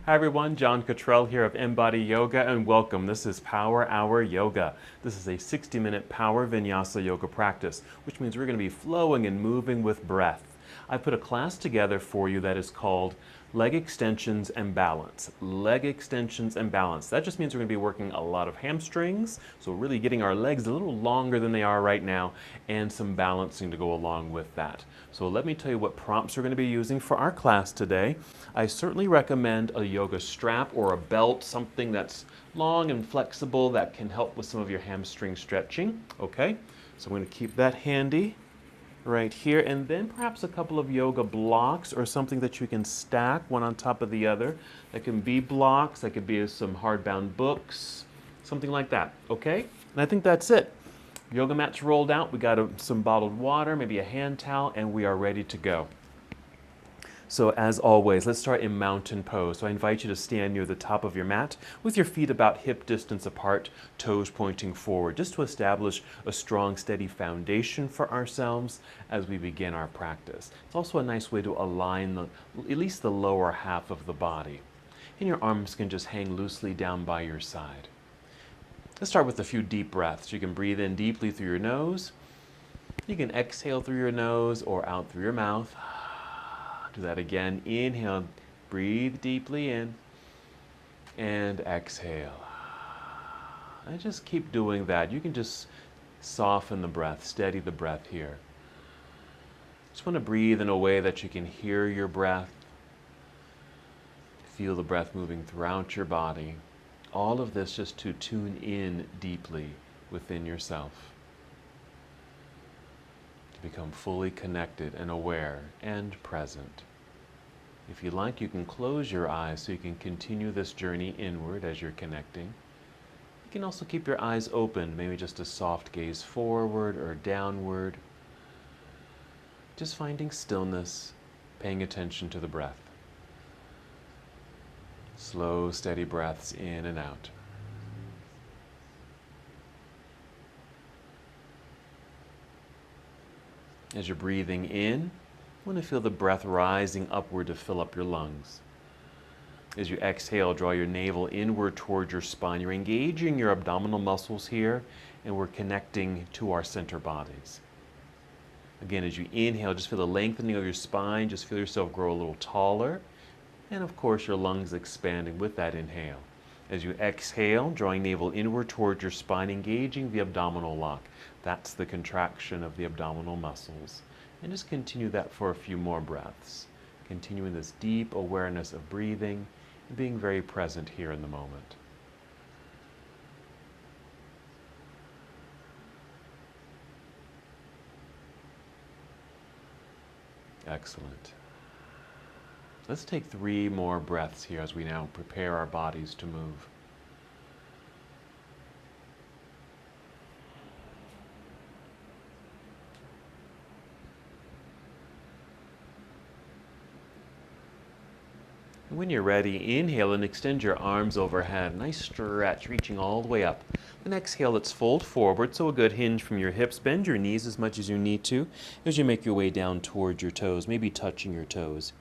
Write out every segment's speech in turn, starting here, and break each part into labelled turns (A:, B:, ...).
A: Hi everyone, John Cottrell here of MBODY Yoga, and welcome. This is Power Hour Yoga. This is a 60-minute power Vinyasa yoga practice, which means we're going to be flowing and moving with breath. I put a class together for you that is called Leg Extensions and Balance. Leg Extensions and Balance. That just means we're going to be working a lot of hamstrings, so really getting our legs a little longer than they are right now, and some balancing to go along with that. So let me tell you what prompts we're going to be using for our class today. I certainly recommend a yoga strap or a belt, something that's long and flexible that can help with some of your hamstring stretching. Okay, so I'm going to keep that handy right here, and then perhaps a couple of yoga blocks or something that you can stack one on top of the other. That can be blocks, that could be some hardbound books, something like that, okay? And I think that's it. Yoga mat's rolled out, we got some bottled water, maybe a hand towel, and we are ready to go. So as always, let's start in mountain pose. So I invite you to stand near the top of your mat with your feet about hip distance apart, toes pointing forward, just to establish a strong, steady foundation for ourselves as we begin our practice. It's also a nice way to align at least the lower half of the body. And your arms can just hang loosely down by your side. Let's start with a few deep breaths. You can breathe in deeply through your nose. You can exhale through your nose or out through your mouth. Do that again. Inhale, breathe deeply in, and exhale. And just keep doing that. You can just soften the breath, steady the breath here. Just want to breathe in a way that you can hear your breath, feel the breath moving throughout your body. All of this just to tune in deeply within yourself, to become fully connected and aware and present. If you like, you can close your eyes so you can continue this journey inward as you're connecting. You can also keep your eyes open, maybe just a soft gaze forward or downward. Just finding stillness, paying attention to the breath. Slow, steady breaths in and out. As you're breathing in, you want to feel the breath rising upward to fill up your lungs. As you exhale, draw your navel inward toward your spine. You're engaging your abdominal muscles here, and we're connecting to our center bodies. Again, as you inhale, just feel the lengthening of your spine. Just feel yourself grow a little taller. And of course, your lungs expanding with that inhale. As you exhale, drawing navel inward toward your spine, engaging the abdominal lock. That's the contraction of the abdominal muscles. And just continue that for a few more breaths. Continuing this deep awareness of breathing and being very present here in the moment. Excellent. Let's take 3 more breaths here as we now prepare our bodies to move. When you're ready, inhale and extend your arms overhead. Nice stretch, reaching all the way up. Then exhale, let's fold forward, so a good hinge from your hips. Bend your knees as much as you need to as you make your way down towards your toes, maybe touching your toes.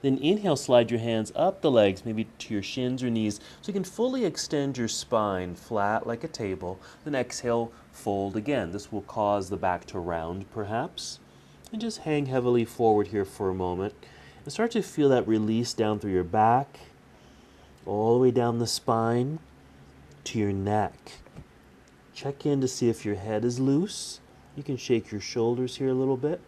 A: Then inhale, slide your hands up the legs, maybe to your shins or knees, so you can fully extend your spine flat like a table. Then exhale, fold again. This will cause the back to round, perhaps. And just hang heavily forward here for a moment. And start to feel that release down through your back, all the way down the spine to your neck. Check in to see if your head is loose. You can shake your shoulders here a little bit.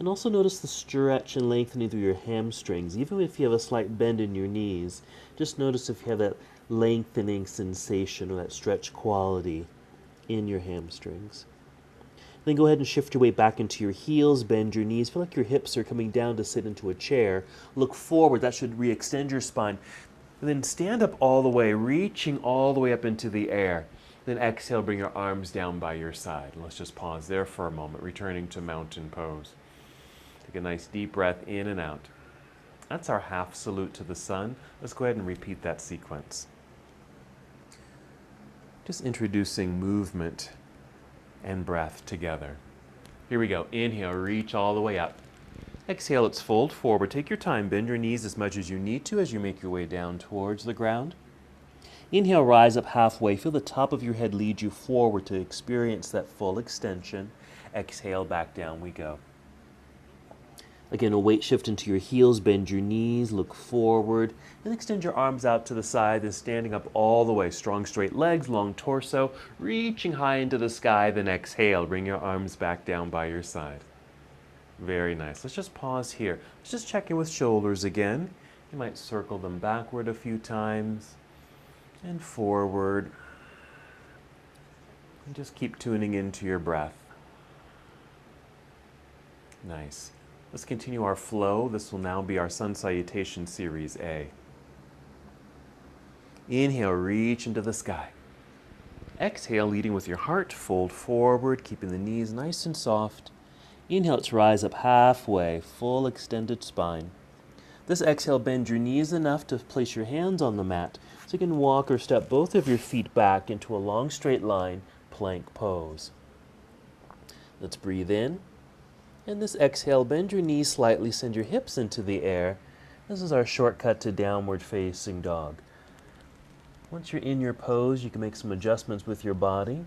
A: And also notice the stretch and lengthening through your hamstrings. Even if you have a slight bend in your knees, just notice if you have that lengthening sensation or that stretch quality in your hamstrings. Then go ahead and shift your weight back into your heels, bend your knees. Feel like your hips are coming down to sit into a chair. Look forward, that should re-extend your spine. And then stand up all the way, reaching all the way up into the air. Then exhale, bring your arms down by your side. Let's just pause there for a moment, returning to mountain pose. Take a nice deep breath in and out. That's our half salute to the sun. Let's go ahead and repeat that sequence. Just introducing movement and breath together. Here we go. Inhale, reach all the way up. Exhale, let's fold forward. Take your time. Bend your knees as much as you need to as you make your way down towards the ground. Inhale, rise up halfway. Feel the top of your head lead you forward to experience that full extension. Exhale, back down we go. Again, a weight shift into your heels. Bend your knees, look forward, and extend your arms out to the side, then standing up all the way. Strong, straight legs, long torso, reaching high into the sky. Then exhale, bring your arms back down by your side. Very nice. Let's just pause here. Let's just check in with shoulders again. You might circle them backward a few times and forward. And just keep tuning into your breath. Nice. Let's continue our flow. This will now be our Sun Salutation Series A. Inhale, reach into the sky. Exhale, leading with your heart, fold forward, keeping the knees nice and soft. Inhale, let's rise up halfway, full extended spine. This exhale, bend your knees enough to place your hands on the mat so you can walk or step both of your feet back into a long straight line, plank pose. Let's breathe in. And this exhale, bend your knees slightly, send your hips into the air. This is our shortcut to downward facing dog. Once you're in your pose, you can make some adjustments with your body.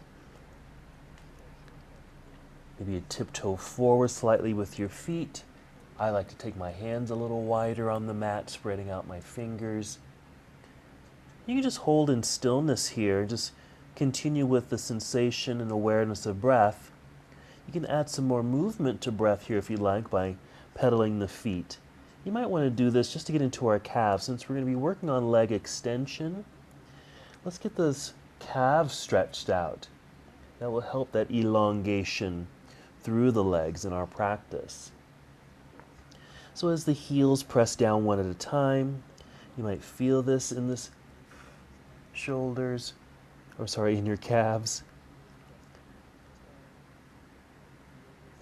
A: Maybe you tiptoe forward slightly with your feet. I like to take my hands a little wider on the mat, spreading out my fingers. You can just hold in stillness here, just continue with the sensation and awareness of breath. You can add some more movement to breath here if you like by pedaling the feet. You might want to do this just to get into our calves. Since we're going to be working on leg extension, let's get those calves stretched out. That will help that elongation through the legs in our practice. So as the heels press down one at a time, you might feel this in this shoulders, in your calves.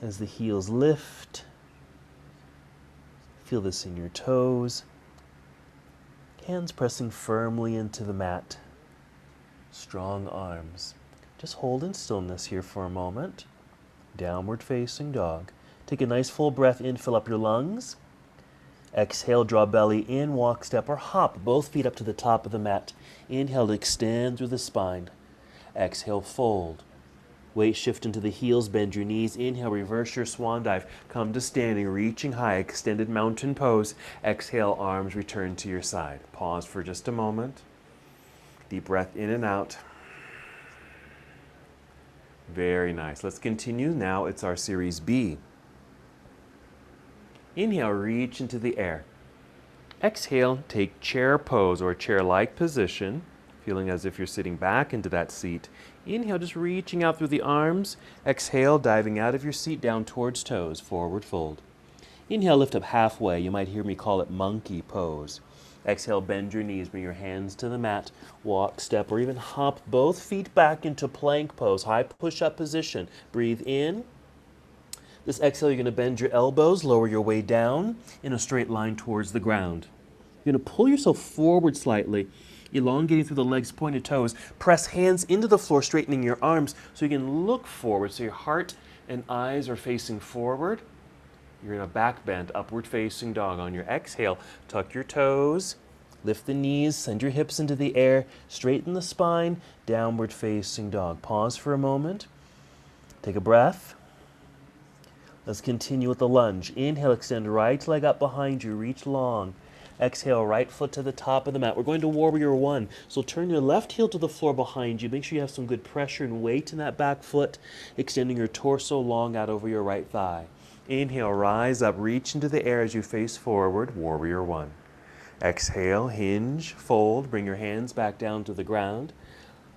A: As the heels lift, feel this in your toes. Hands pressing firmly into the mat. Strong arms. Just hold in stillness here for a moment. Downward facing dog. Take a nice full breath in, fill up your lungs. Exhale, draw belly in, walk, step, or hop. Both feet up to the top of the mat. Inhale to extend through the spine. Exhale, fold. Weight shift into the heels, bend your knees. Inhale, reverse your swan dive. Come to standing, reaching high, extended mountain pose. Exhale, arms return to your side. Pause for just a moment. Deep breath in and out. Very nice. Let's continue. Now it's our Series B. Inhale, reach into the air. Exhale, take chair pose or chair-like position, feeling as if you're sitting back into that seat. Inhale, just reaching out through the arms. Exhale, diving out of your seat down towards toes, forward fold. Inhale, lift up halfway. You might hear me call it monkey pose. Exhale, bend your knees, bring your hands to the mat, walk, step, or even hop both feet back into plank pose, high push-up position. Breathe in. This exhale, you're going to bend your elbows, lower your way down in a straight line towards the ground. You're going to pull yourself forward slightly, elongating through the legs, pointed toes. Press hands into the floor, straightening your arms so you can look forward. So your heart and eyes are facing forward. You're in a back bend, upward facing dog. On your exhale, tuck your toes, lift the knees, send your hips into the air, straighten the spine, downward facing dog. Pause for a moment. Take a breath. Let's continue with the lunge. Inhale, extend right leg up behind you, reach long. Exhale, right foot to the top of the mat. We're going to Warrior One. So turn your left heel to the floor behind you. Make sure you have some good pressure and weight in that back foot, extending your torso long out over your right thigh. Inhale, rise up, reach into the air as you face forward, Warrior One. Exhale, hinge, fold, bring your hands back down to the ground.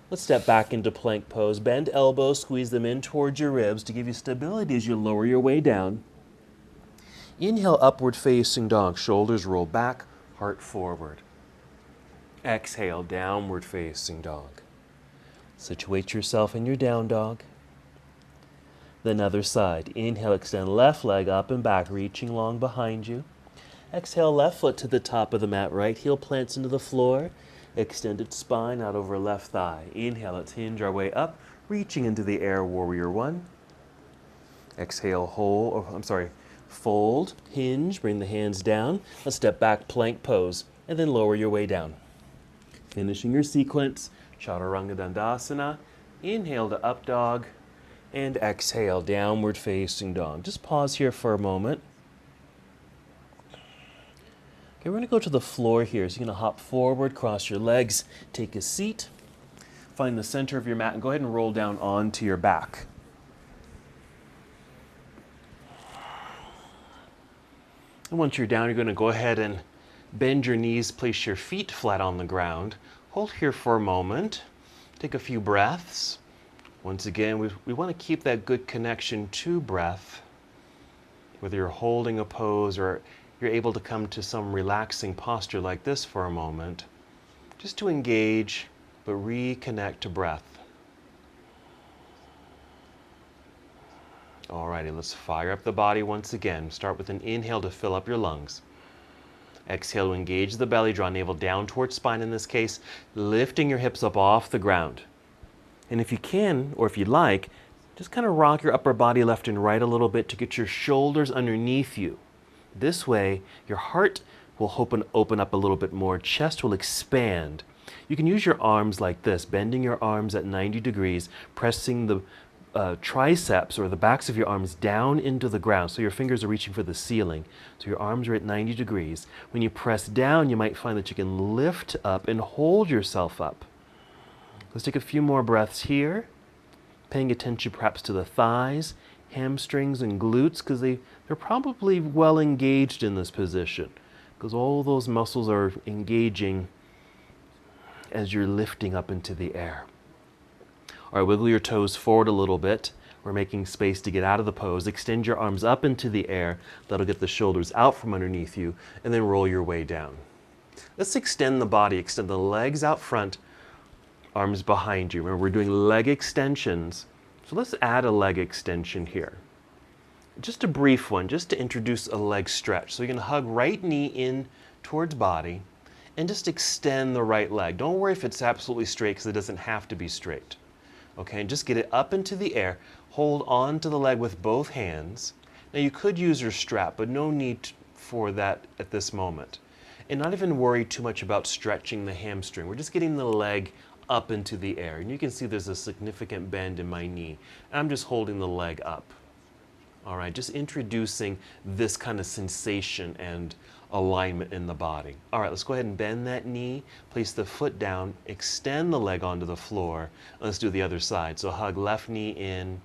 A: Let's step back into plank pose. Bend elbows, squeeze them in towards your ribs to give you stability as you lower your way down. Inhale, upward facing dog. Shoulders roll back, heart forward. Exhale, downward facing dog. Situate yourself in your down dog. Then other side. Inhale, extend left leg up and back, reaching long behind you. Exhale, left foot to the top of the mat. Right heel plants into the floor. Extended spine out over left thigh. Inhale, let's hinge our way up, reaching into the air, Warrior One. Exhale, Fold, hinge, bring the hands down. Let's step back, plank pose, and then lower your way down. Finishing your sequence, Chaturanga Dandasana. Inhale to up dog, and exhale, downward facing dog. Just pause here for a moment. Okay, we're going to go to the floor here. So you're going to hop forward, cross your legs, take a seat. Find the center of your mat and go ahead and roll down onto your back. And once you're down, you're going to go ahead and bend your knees, place your feet flat on the ground. Hold here for a moment. Take a few breaths. Once again, we want to keep that good connection to breath. Whether you're holding a pose or you're able to come to some relaxing posture like this for a moment, just to engage, but reconnect to breath. Alrighty, let's fire up the body once again. Start with an inhale to fill up your lungs. Exhale to engage the belly, draw navel down towards spine in this case, lifting your hips up off the ground. And if you can, or if you'd like, just kind of rock your upper body left and right a little bit to get your shoulders underneath you. This way, your heart will open up a little bit more, chest will expand. You can use your arms like this, bending your arms at 90 degrees, pressing the triceps or the backs of your arms down into the ground so your fingers are reaching for the ceiling. So your arms are at 90 degrees. When you press down, you might find that you can lift up and hold yourself up. Let's take a few more breaths here, paying attention perhaps to the thighs, hamstrings, and glutes, because they're probably well engaged in this position, because all those muscles are engaging as you're lifting up into the air. All right, wiggle your toes forward a little bit. We're making space to get out of the pose. Extend your arms up into the air. That'll get the shoulders out from underneath you, and then roll your way down. Let's extend the body, extend the legs out front, arms behind you. Remember, we're doing leg extensions. So let's add a leg extension here. Just a brief one, just to introduce a leg stretch. So you're going to hug right knee in towards body and just extend the right leg. Don't worry if it's absolutely straight, because it doesn't have to be straight. Okay, and just get it up into the air. Hold on to the leg with both hands. Now you could use your strap, but no need for that at this moment. And not even worry too much about stretching the hamstring. We're just getting the leg up into the air. And you can see there's a significant bend in my knee. I'm just holding the leg up. All right, just introducing this kind of sensation and alignment in the body. All right, let's go ahead and bend that knee, place the foot down, extend the leg onto the floor. Let's do the other side. So hug left knee in,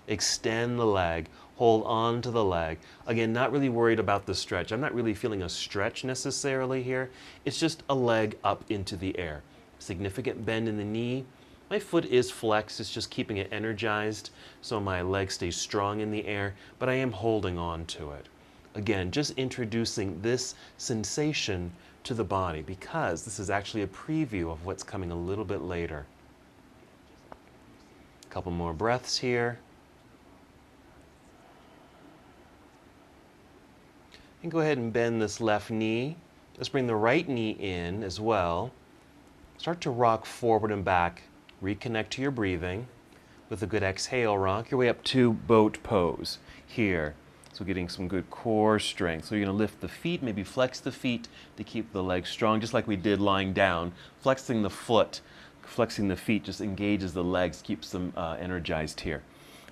A: extend the leg, hold on to the leg. Again, not really worried about the stretch. I'm not really feeling a stretch necessarily here. It's just a leg up into the air. Significant bend in the knee. My foot is flexed, it's just keeping it energized so my leg stays strong in the air, but I am holding on to it. Again, just introducing this sensation to the body, because this is actually a preview of what's coming a little bit later. A couple more breaths here. And go ahead and bend this left knee. Let's bring the right knee in as well. Start to rock forward and back. Reconnect to your breathing. With a good exhale, rock your way up to boat pose here. So getting some good core strength. So you're going to lift the feet, maybe flex the feet to keep the legs strong, just like we did lying down. Flexing the foot, flexing the feet just engages the legs, keeps them energized here.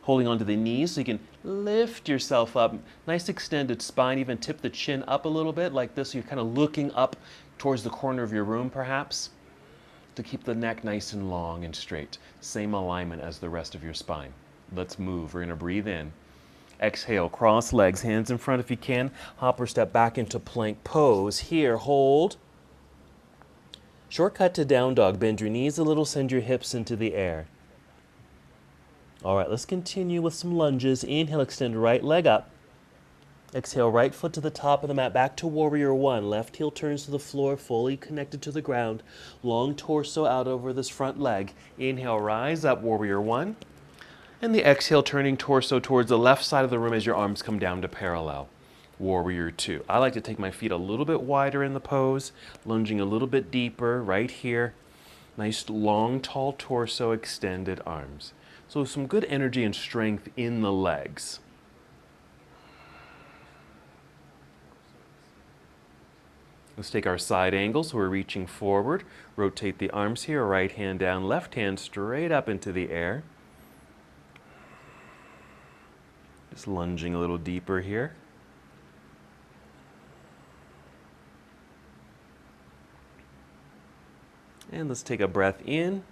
A: Holding onto the knees so you can lift yourself up. Nice extended spine, even tip the chin up a little bit like this. So you're kind of looking up towards the corner of your room perhaps, to keep the neck nice and long and straight. Same alignment as the rest of your spine. Let's move. We're going to breathe in. Exhale, cross legs, hands in front if you can. Hop or step back into plank pose. Here, hold. Shortcut to down dog. Bend your knees a little, send your hips into the air. All right, let's continue with some lunges. Inhale, extend right leg up. Exhale, right foot to the top of the mat, back to warrior one. Left heel turns to the floor, fully connected to the ground. Long torso out over this front leg. Inhale, rise up, warrior one. And the exhale, turning torso towards the left side of the room as your arms come down to parallel. Warrior two. I like to take my feet a little bit wider in the pose, lunging a little bit deeper right here. Nice long, tall torso, extended arms. So some good energy and strength in the legs. Let's take our side angle, so we're reaching forward. Rotate the arms here, right hand down, left hand straight up into the air. Just lunging a little deeper here. And let's take a breath in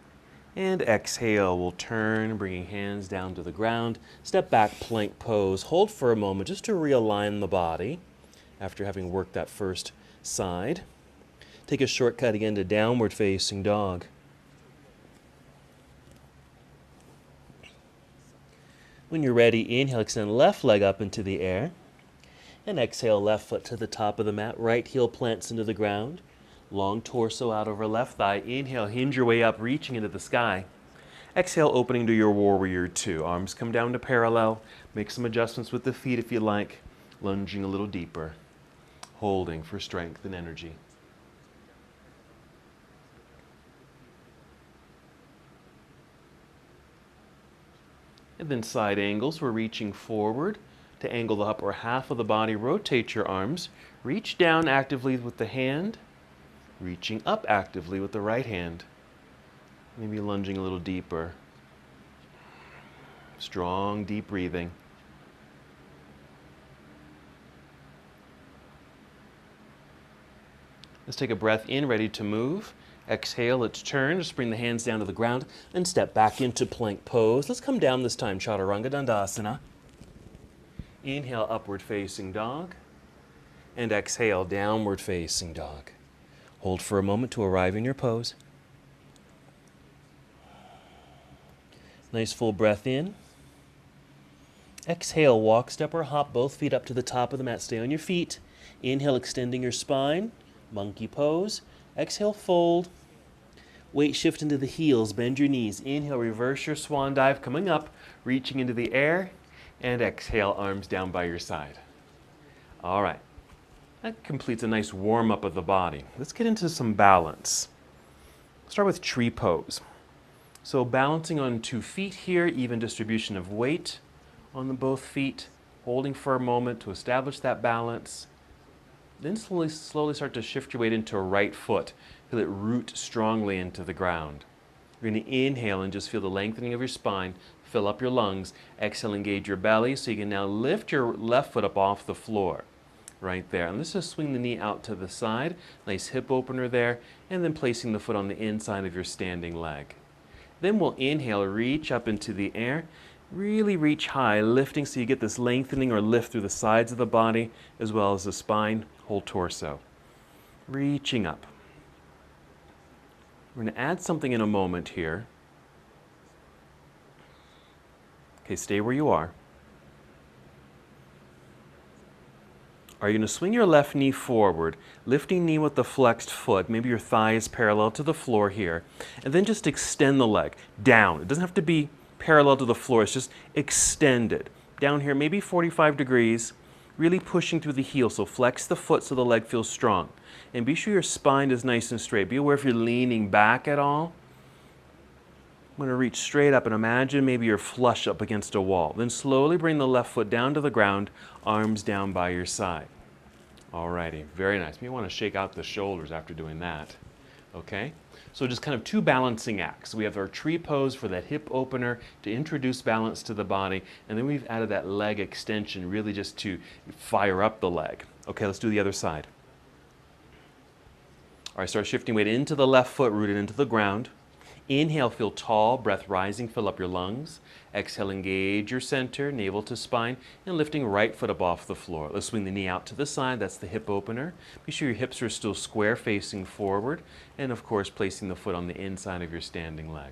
A: and exhale. We'll turn, bringing hands down to the ground. Step back, plank pose. Hold for a moment just to realign the body after having worked that first side. Take a shortcut again to downward facing dog. When you're ready, inhale, extend left leg up into the air. And exhale, left foot to the top of the mat. Right heel plants into the ground. Long torso out over left thigh. Inhale, hinge your way up, reaching into the sky. Exhale, opening to your warrior two. Arms come down to parallel. Make some adjustments with the feet if you like. Lunging a little deeper. Holding for strength and energy. And then side angles. We're reaching forward to angle the upper half of the body. Rotate your arms. Reach down actively with the hand. Reaching up actively with the right hand. Maybe lunging a little deeper. Strong, deep breathing. Let's take a breath in, ready to move. Exhale, let's turn. Just bring the hands down to the ground and step back into plank pose. Let's come down this time, Chaturanga Dandasana. Inhale, upward facing dog. And exhale, downward facing dog. Hold for a moment to arrive in your pose. Nice full breath in. Exhale, walk, step, or hop both feet up to the top of the mat. Stay on your feet. Inhale, extending your spine. Monkey pose. Exhale, fold. Weight shift into the heels. Bend your knees. Inhale, reverse your swan dive, coming up, reaching into the air. And exhale, arms down by your side. All right. That completes a nice warm-up of the body. Let's get into some balance. Start with tree pose. So balancing on 2 feet here, even distribution of weight on the both feet, holding for a moment to establish that balance. Then slowly start to shift your weight into a right foot. Feel it root strongly into the ground. You're going to inhale and just feel the lengthening of your spine, fill up your lungs. Exhale, engage your belly, so you can now lift your left foot up off the floor. Right there. And let's just swing the knee out to the side. Nice hip opener there. And then placing the foot on the inside of your standing leg. Then we'll inhale, reach up into the air. Really reach high, lifting so you get this lengthening or lift through the sides of the body as well as the spine, whole torso. Reaching up. We're going to add something in a moment here. Okay, stay where you are. Are you going to swing your left knee forward, lifting knee with the flexed foot, maybe your thigh is parallel to the floor here, and then just extend the leg down. It doesn't have to be parallel to the floor, it's just extended. Down here, maybe 45 degrees, really pushing through the heel, so flex the foot so the leg feels strong. And be sure your spine is nice and straight. Be aware if you're leaning back at all. I'm going to reach straight up and imagine maybe you're flush up against a wall. Then slowly bring the left foot down to the ground, arms down by your side. Alrighty, very nice. You want to shake out the shoulders after doing that. Okay? So just kind of 2 balancing acts. We have our tree pose for that hip opener to introduce balance to the body, and then we've added that leg extension really just to fire up the leg. Okay, let's do the other side. All right, start shifting weight into the left foot, rooted into the ground. Inhale, feel tall, breath rising, fill up your lungs. Exhale, engage your center, navel to spine, and lifting right foot up off the floor. Let's swing the knee out to the side, that's the hip opener. Be sure your hips are still square facing forward, and of course placing the foot on the inside of your standing leg.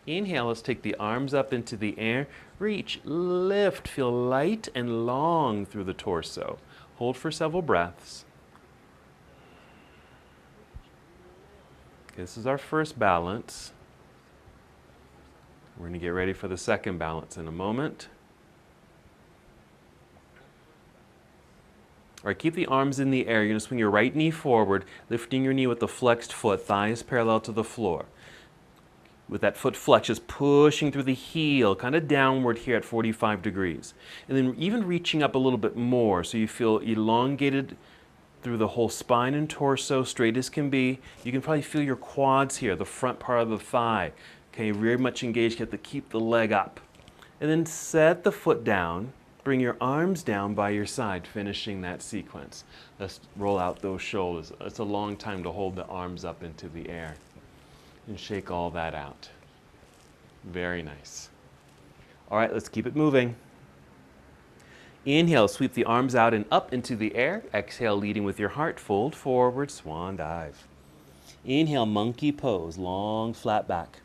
A: Inhale, let's take the arms up into the air, reach, lift, feel light and long through the torso. Hold for several breaths. Okay, this is our first balance. We're going to get ready for the second balance in a moment. All right, keep the arms in the air. You're going to swing your right knee forward, lifting your knee with the flexed foot, thighs parallel to the floor. With that foot flex, just pushing through the heel, kind of downward here at 45 degrees. And then even reaching up a little bit more so you feel elongated through the whole spine and torso, straight as can be. You can probably feel your quads here, the front part of the thigh. Okay, very much engaged. You have to keep the leg up. And then set the foot down. Bring your arms down by your side, finishing that sequence. Let's roll out those shoulders. It's a long time to hold the arms up into the air. And shake all that out. Very nice. All right, let's keep it moving. Inhale, sweep the arms out and up into the air. Exhale, leading with your heart, fold forward, swan dive. Inhale, monkey pose, long flat back.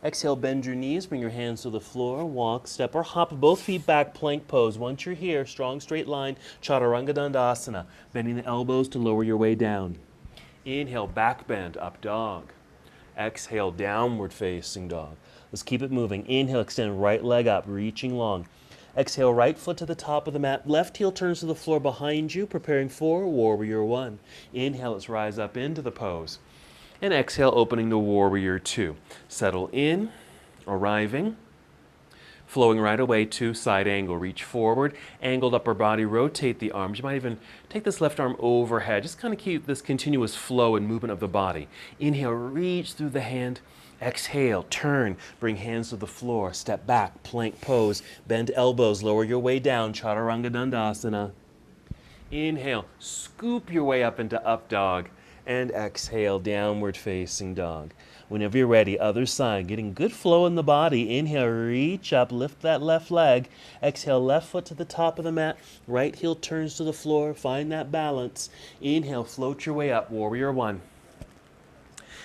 A: Exhale, bend your knees, bring your hands to the floor, walk, step, or hop both feet back, plank pose. Once you're here, strong straight line, Chaturanga Dandasana, bending the elbows to lower your way down. Inhale, back bend, up dog. Exhale, downward facing dog. Let's keep it moving. Inhale, extend right leg up, reaching long. Exhale, right foot to the top of the mat. Left heel turns to the floor behind you, preparing for Warrior One. Inhale, let's rise up into the pose. And exhale, opening to Warrior Two. Settle in, arriving. Flowing right away to side angle. Reach forward, angled upper body, rotate the arms. You might even take this left arm overhead. Just kind of keep this continuous flow and movement of the body. Inhale, reach through the hand. Exhale, turn, bring hands to the floor, step back, plank pose, bend elbows, lower your way down, Chaturanga Dandasana. Inhale, scoop your way up into up dog, and exhale, downward facing dog. Whenever you're ready, other side, getting good flow in the body. Inhale, reach up, lift that left leg. Exhale, left foot to the top of the mat, right heel turns to the floor, find that balance. Inhale, float your way up, Warrior One.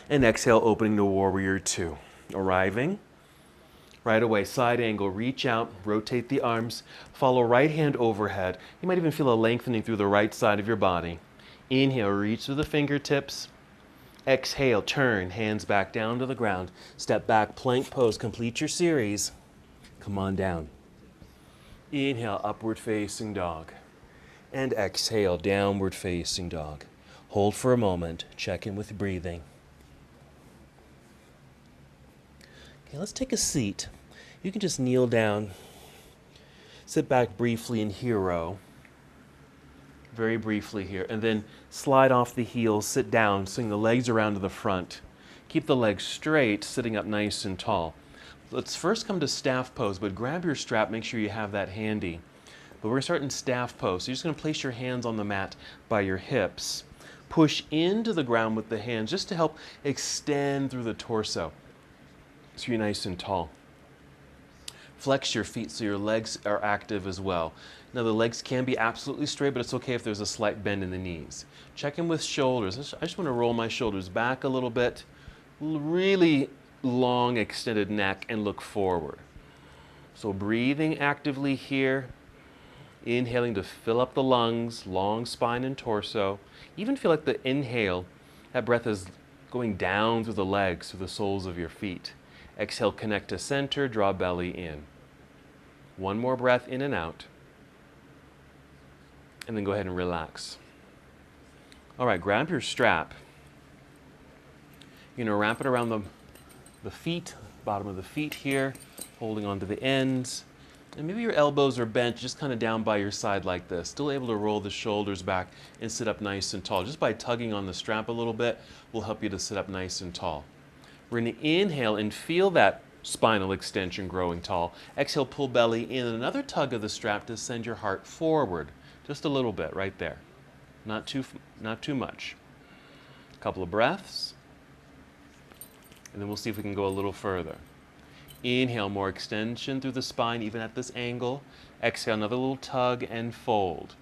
A: And exhale, opening to Warrior Two. Arriving. Right away, side angle, reach out, rotate the arms, follow right hand overhead. You might even feel a lengthening through the right side of your body. Inhale, reach through the fingertips. Exhale, turn, hands back down to the ground. Step back, plank pose, complete your series. Come on down. Inhale, upward facing dog. And exhale, downward facing dog. Hold for a moment, check in with breathing. Okay, let's take a seat. You can just kneel down. Sit back briefly in hero. Very briefly here. And then slide off the heels, sit down, swing the legs around to the front. Keep the legs straight, sitting up nice and tall. Let's first come to staff pose, but grab your strap, make sure you have that handy. But we're going to start in staff pose. So you're just going to place your hands on the mat by your hips. Push into the ground with the hands just to help extend through the torso. So you're nice and tall. Flex your feet so your legs are active as well. Now the legs can be absolutely straight, but it's okay if there's a slight bend in the knees. Check in with shoulders. I just want to roll my shoulders back a little bit. Really long extended neck and look forward. So breathing actively here. Inhaling to fill up the lungs, long spine and torso. Even feel like the inhale, that breath is going down through the legs, through the soles of your feet. Exhale, connect to center, draw belly in. One more breath in and out. And then go ahead and relax. All right, grab your strap. You're going to wrap it around the feet, bottom of the feet here, holding onto the ends. And maybe your elbows are bent just kind of down by your side like this. Still able to roll the shoulders back and sit up nice and tall. Just by tugging on the strap a little bit will help you to sit up nice and tall. We're going to inhale and feel that spinal extension growing tall. Exhale, pull belly in. Another tug of the strap to send your heart forward. Just a little bit right there. Not too much. A couple of breaths. And then we'll see if we can go a little further. Inhale, more extension through the spine, even at this angle. Exhale, another little tug and fold.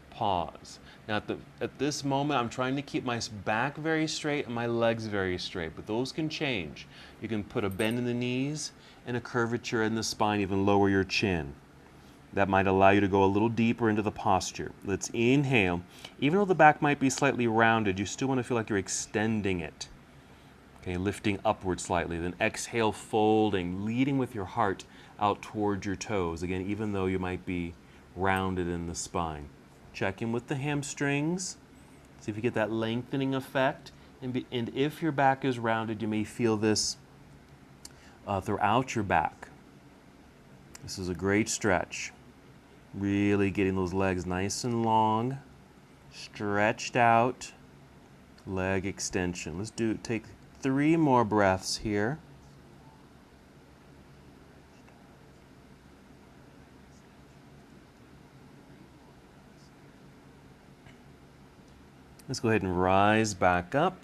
A: Pause. Now at this moment, I'm trying to keep my back very straight and my legs very straight, but those can change. You can put a bend in the knees and a curvature in the spine, even lower your chin. That might allow you to go a little deeper into the posture. Let's inhale. Even though the back might be slightly rounded, you still want to feel like you're extending it. Okay, lifting upward slightly. Then exhale, folding, leading with your heart out towards your toes. Again, even though you might be rounded in the spine. Check in with the hamstrings. See if you get that lengthening effect. And if your back is rounded, you may feel this throughout your back. This is a great stretch. Really getting those legs nice and long. stretched out leg extension. Let's take 3 more breaths here. Let's go ahead and rise back up,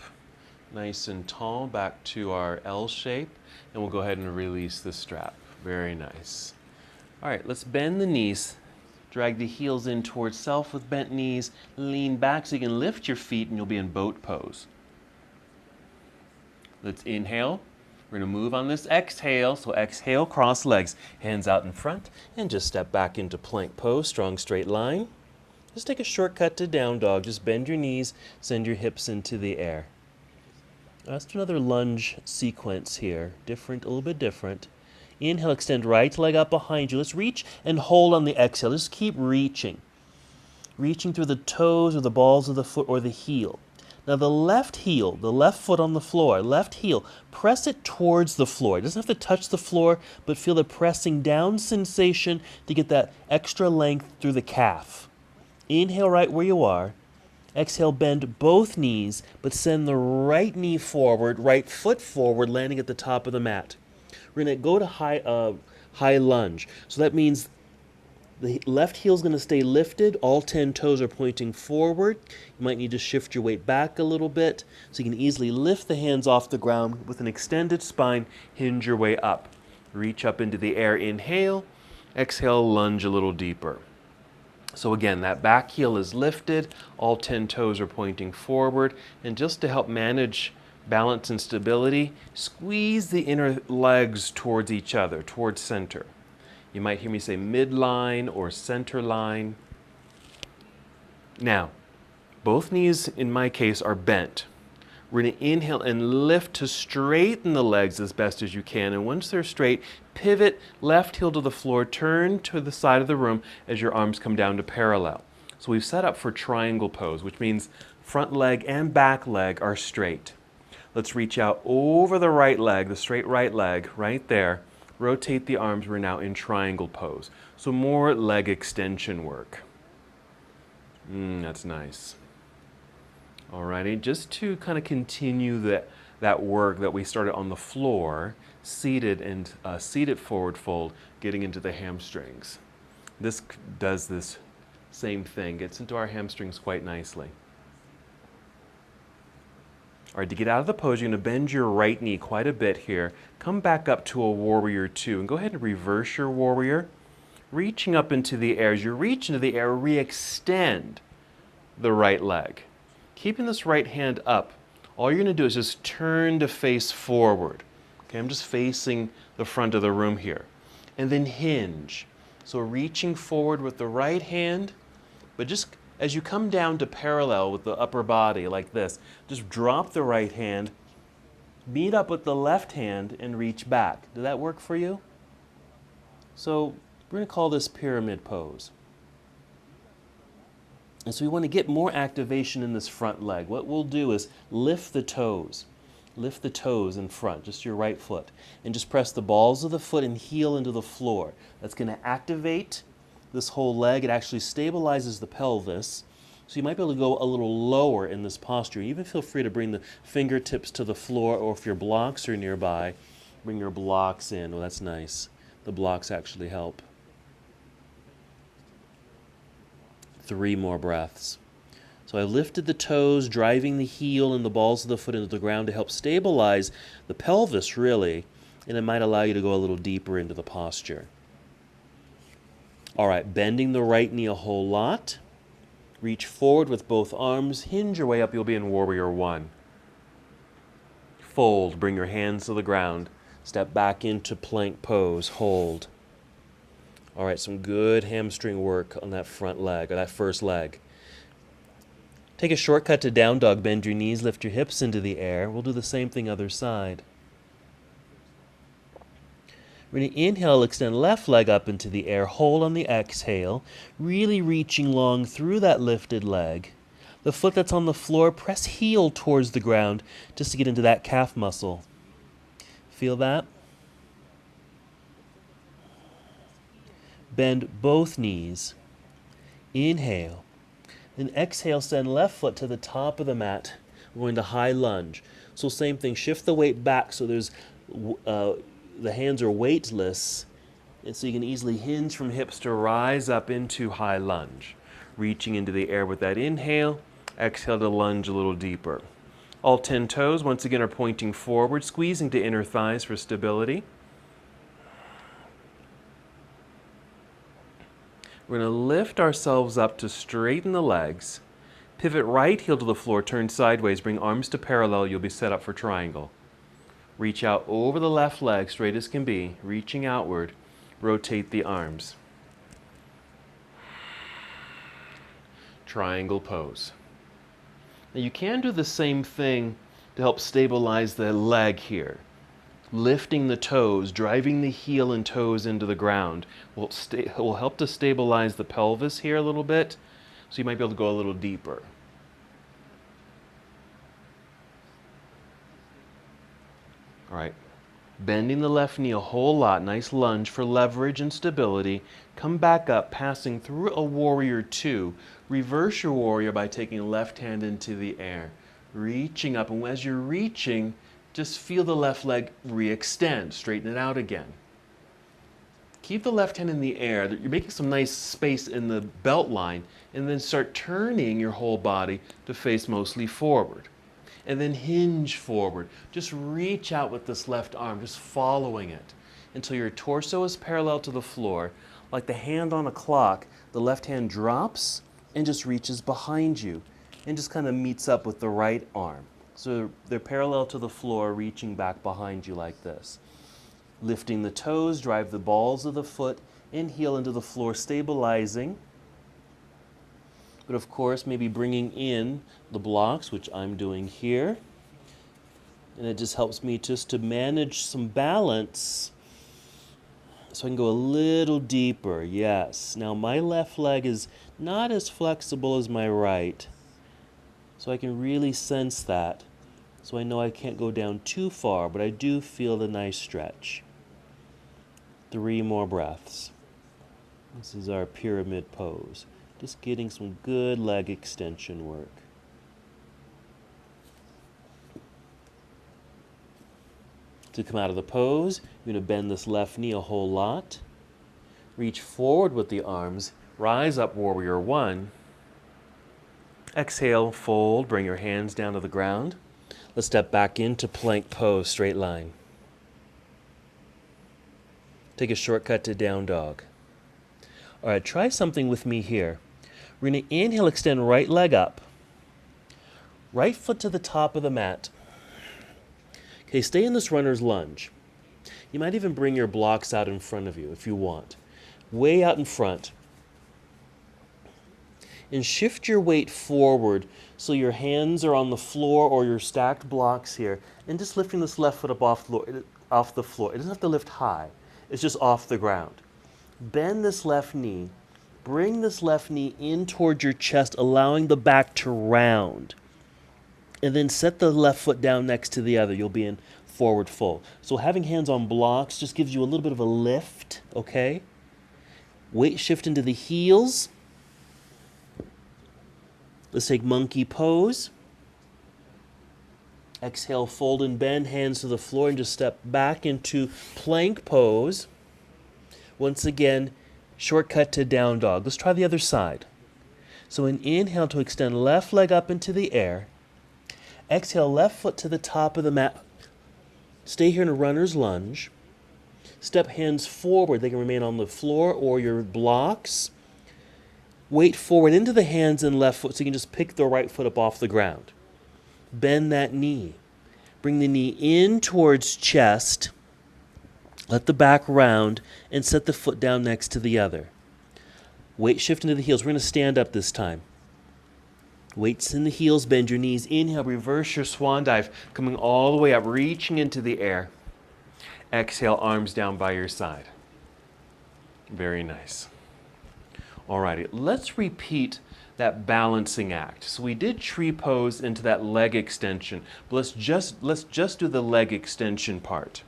A: nice and tall, back to our L shape, and we'll go ahead and release the strap. Very nice. All right, let's bend the knees. Drag the heels in towards self with bent knees. Lean back so you can lift your feet and you'll be in boat pose. Let's inhale. We're going to move on this exhale. So exhale, cross legs, hands out in front, and just step back into plank pose, strong straight line. Just take a shortcut to down dog. Just bend your knees, send your hips into the air. Let's do another lunge sequence here. Different, a little bit different. Inhale, extend right leg up behind you. Let's reach and hold on the exhale. Just keep reaching. Reaching through the toes or the balls of the foot or the heel. Now the left heel, the left foot on the floor, left heel, press it towards the floor. It doesn't have to touch the floor, but feel the pressing down sensation to get that extra length through the calf. Inhale right where you are. Exhale, bend both knees, but send the right knee forward, right foot forward, landing at the top of the mat. We're going to go to high lunge. So that means the left heel is going to stay lifted. All 10 toes are pointing forward. You might need to shift your weight back a little bit so you can easily lift the hands off the ground with an extended spine. Hinge your way up. Reach up into the air. Inhale. Exhale, lunge a little deeper. So again, that back heel is lifted, all 10 toes are pointing forward, and just to help manage balance and stability, squeeze the inner legs towards each other, towards center. You might hear me say midline or center line. Now, both knees in my case are bent. We're going to inhale and lift to straighten the legs as best as you can. And once they're straight, pivot left heel to the floor, turn to the side of the room as your arms come down to parallel. So we've set up for triangle pose, which means front leg and back leg are straight. Let's reach out over the right leg, the straight right leg, right there. Rotate the arms. We're now in triangle pose. So more leg extension work. That's nice. Alrighty, just to kind of continue that work that we started on the floor, seated and seated forward fold, getting into the hamstrings. This does this same thing, gets into our hamstrings quite nicely. All right, to get out of the pose, you're going to bend your right knee quite a bit here. Come back up to a warrior 2 and go ahead and reverse your warrior. Reaching up into the air. As you reach into the air, re-extend the right leg. Keeping this right hand up, all you're going to do is just turn to face forward. Okay, I'm just facing the front of the room here. And then hinge. So reaching forward with the right hand, but just as you come down to parallel with the upper body like this, just drop the right hand, meet up with the left hand, and reach back. Did that work for you? So we're going to call this pyramid pose. And so we want to get more activation in this front leg. What we'll do is lift the toes. Lift the toes in front, just your right foot. And just press the balls of the foot and heel into the floor. That's going to activate this whole leg. It actually stabilizes the pelvis. So you might be able to go a little lower in this posture. Even feel free to bring the fingertips to the floor, or if your blocks are nearby, bring your blocks in. Oh, that's nice. The blocks actually help. 3 more breaths. So I lifted the toes, driving the heel and the balls of the foot into the ground to help stabilize the pelvis, really, and it might allow you to go a little deeper into the posture. All right, bending the right knee a whole lot. Reach forward with both arms. Hinge your way up. You'll be in warrior 1. Fold. Bring your hands to the ground. Step back into plank pose. Hold. All right, some good hamstring work on that front leg, or that first leg. Take a shortcut to down dog. Bend your knees, lift your hips into the air. We'll do the same thing other side. We're going to inhale, extend left leg up into the air. Hold on the exhale, really reaching long through that lifted leg. The foot that's on the floor, press heel towards the ground just to get into that calf muscle. Feel that? Bend both knees. Inhale.
B: Then exhale, send left foot to the top of the mat. We're going to high lunge. So same thing, shift the weight back so there's the hands are weightless, and so you can easily hinge from hips to rise up into high lunge. Reaching into the air with that inhale, exhale to lunge a little deeper. All 10 toes, once again, are pointing forward, squeezing to inner thighs for stability. We're going to lift ourselves up to straighten the legs. Pivot right heel to the floor, turn sideways, bring arms to parallel. You'll be set up for triangle. Reach out over the left leg, straight as can be, reaching outward. Rotate the arms. Triangle pose. Now you can do the same thing to help stabilize the leg here. Lifting the toes, driving the heel and toes into the ground will help to stabilize the pelvis here a little bit, so you might be able to go a little deeper. All right, bending the left knee a whole lot, nice lunge for leverage and stability. Come back up, passing through a warrior two. Reverse your warrior by taking the left hand into the air, reaching up, and as you're reaching, just feel the left leg re-extend, straighten it out again. Keep the left hand in the air. You're making some nice space in the belt line, and then start turning your whole body to face mostly forward. And then hinge forward. Just reach out with this left arm, just following it until your torso is parallel to the floor. Like the hand on a clock, the left hand drops and just reaches behind you and just kind of meets up with the right arm. So they're parallel to the floor, reaching back behind you like this. Lifting the toes, drive the balls of the foot and heel into the floor, stabilizing. But of course, maybe bringing in the blocks, which I'm doing here. And it just helps me just to manage some balance so I can go a little deeper. Yes. Now my left leg is not as flexible as my right. So I can really sense that. So I know I can't go down too far, but I do feel the nice stretch. 3 more breaths. This is our pyramid pose. Just getting some good leg extension work. To come out of the pose, you're going to bend this left knee a whole lot. Reach forward with the arms. Rise up, warrior one. Exhale, fold, bring your hands down to the ground. Let's step back into plank pose, straight line. Take a shortcut to down dog. All right, try something with me here. We're going to inhale, extend right leg up. Right foot to the top of the mat. Okay, stay in this runner's lunge. You might even bring your blocks out in front of you if you want. Way out in front. And shift your weight forward so your hands are on the floor or your stacked blocks here. And just lifting this left foot up off the floor. It doesn't have to lift high. It's just off the ground. Bend this left knee. Bring this left knee in towards your chest, allowing the back to round. And then set the left foot down next to the other. You'll be in forward fold. So having hands on blocks just gives you a little bit of a lift, okay? Weight shift into the heels. Let's take monkey pose. Exhale, fold and bend, hands to the floor, and just step back into plank pose. Once again, shortcut to down dog. Let's try the other side. So an inhale to extend left leg up into the air. Exhale, left foot to the top of the mat. Stay here in a runner's lunge. Step hands forward. They can remain on the floor or your blocks. Weight forward into the hands and left foot so you can just pick the right foot up off the ground. Bend that knee. Bring the knee in towards chest. Let the back round and set the foot down next to the other. Weight shift into the heels. We're going to stand up this time. Weights in the heels, bend your knees. Inhale, reverse your swan dive, coming all the way up, reaching into the air. Exhale, arms down by your side. Very nice. Alrighty, let's repeat that balancing act. So we did tree pose into that leg extension, but let's just do the leg extension part.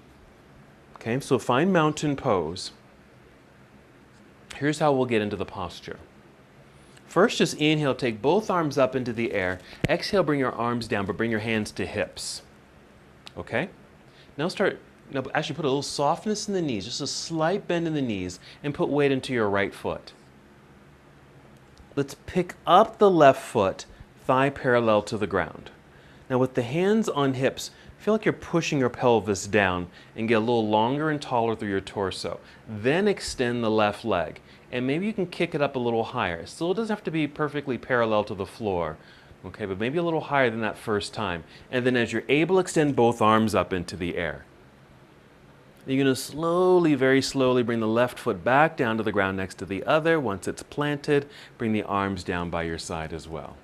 B: Okay, so find mountain pose. Here's how we'll get into the posture. First, just inhale, take both arms up into the air. Exhale, bring your arms down, but bring your hands to hips. Okay? Now actually put a little softness in the knees, just a slight bend in the knees, and put weight into your right foot. Let's pick up the left foot, thigh parallel to the ground. Now with the hands on hips, feel like you're pushing your pelvis down and get a little longer and taller through your torso. Then extend the left leg. And maybe you can kick it up a little higher. Still, it doesn't have to be perfectly parallel to the floor, okay, but maybe a little higher than that first time. And then as you're able, extend both arms up into the air. You're going to slowly, very slowly bring the left foot back down to the ground next to the other. Once it's planted, bring the arms down by your side as well.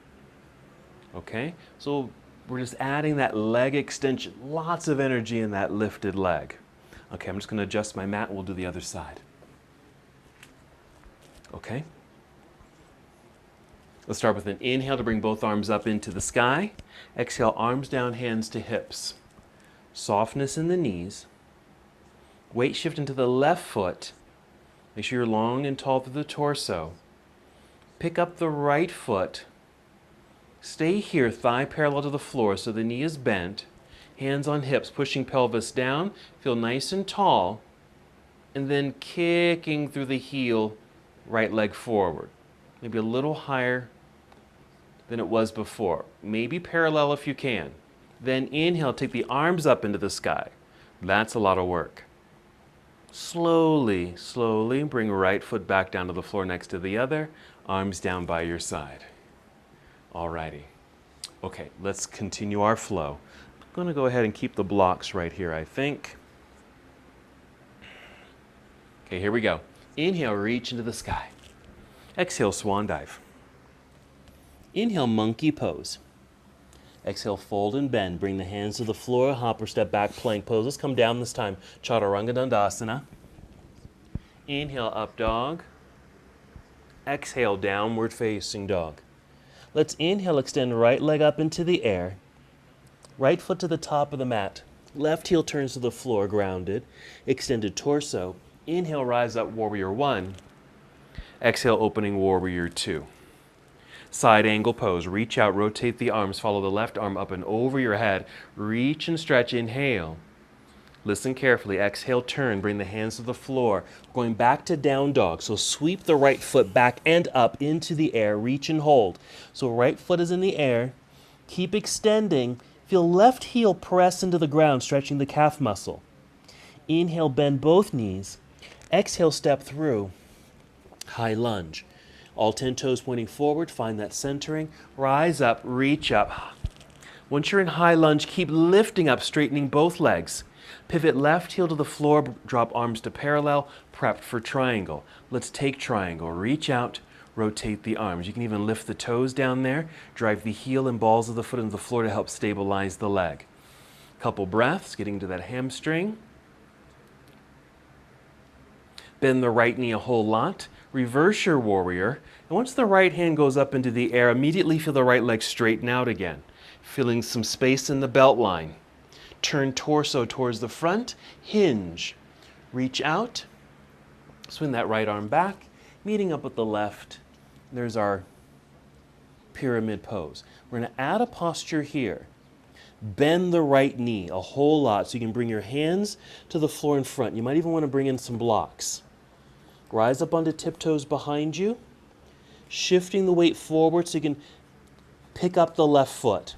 B: Okay, so we're just adding that leg extension. Lots of energy in that lifted leg. Okay, I'm just going to adjust my mat and we'll do the other side. Okay. Let's start with an inhale to bring both arms up into the sky. Exhale, arms down, hands to hips. Softness in the knees. Weight shift into the left foot. Make sure you're long and tall through the torso. Pick up the right foot. Stay here, thigh parallel to the floor so the knee is bent. Hands on hips, pushing pelvis down. Feel nice and tall. And then kicking through the heel, right leg forward. Maybe a little higher than it was before. Maybe parallel if you can. Then inhale, take the arms up into the sky. That's a lot of work. Slowly, slowly bring right foot back down to the floor next to the other. Arms down by your side. Alrighty. Okay, let's continue our flow. I'm going to go ahead and keep the blocks right here, I think. Okay, here we go. Inhale, reach into the sky. Exhale, swan dive. Inhale, monkey pose. Exhale, fold and bend. Bring the hands to the floor, hop or step back, plank pose. Let's come down this time. Chaturanga Dandasana. Inhale, up dog. Exhale, downward facing dog. Let's inhale, extend right leg up into the air. Right foot to the top of the mat. Left heel turns to the floor, grounded. Extended torso. Inhale, rise up, warrior one. Exhale, opening warrior two. Side angle pose. Reach out, rotate the arms. Follow the left arm up and over your head. Reach and stretch. Inhale. Listen carefully. Exhale, turn. Bring the hands to the floor. Going back to down dog. So sweep the right foot back and up into the air. Reach and hold. So right foot is in the air. Keep extending. Feel left heel press into the ground, stretching the calf muscle. Inhale, bend both knees. Exhale, step through. High lunge. All 10 toes pointing forward. Find that centering. Rise up, reach up. Once you're in high lunge, keep lifting up, straightening both legs. Pivot left heel to the floor, drop arms to parallel, prepped for triangle. Let's take triangle. Reach out, rotate the arms. You can even lift the toes down there, drive the heel and balls of the foot into the floor to help stabilize the leg. Couple breaths, getting to that hamstring. Bend the right knee a whole lot. Reverse your warrior. And once the right hand goes up into the air, immediately feel the right leg straighten out again. Feeling some space in the belt line. Turn torso towards the front. Hinge. Reach out. Swing that right arm back. Meeting up with the left. There's our pyramid pose. We're going to add a posture here. Bend the right knee a whole lot so you can bring your hands to the floor in front. You might even want to bring in some blocks. Rise up onto tiptoes behind you, shifting the weight forward so you can pick up the left foot.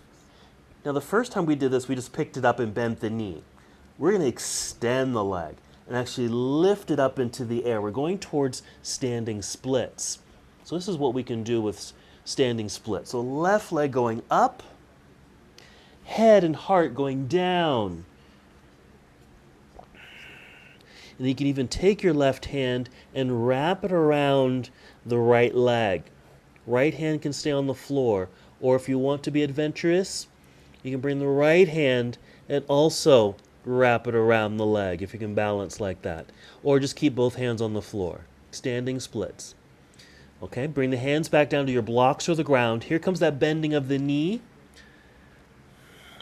B: Now the first time we did this, we just picked it up and bent the knee. We're going to extend the leg and actually lift it up into the air. We're going towards standing splits. So this is what we can do with standing splits. So left leg going up, head and heart going down. And you can even take your left hand and wrap it around the right leg. Right hand can stay on the floor. Or if you want to be adventurous, you can bring the right hand and also wrap it around the leg if you can balance like that. Or just keep both hands on the floor. Standing splits. Okay, bring the hands back down to your blocks or the ground. Here comes that bending of the knee.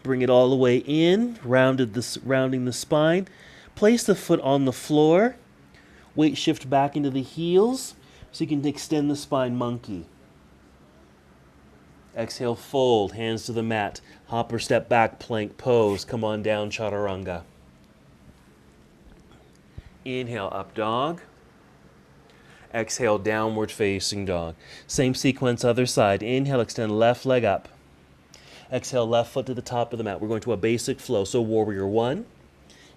B: Bring it all the way in, rounding the spine. Place the foot on the floor. Weight shift back into the heels so you can extend the spine, monkey. Exhale, fold, hands to the mat. Hop or step back, plank pose. Come on down, chaturanga. Inhale, up dog. Exhale, downward facing dog. Same sequence, other side. Inhale, extend left leg up. Exhale, left foot to the top of the mat. We're going to a basic flow. So warrior one.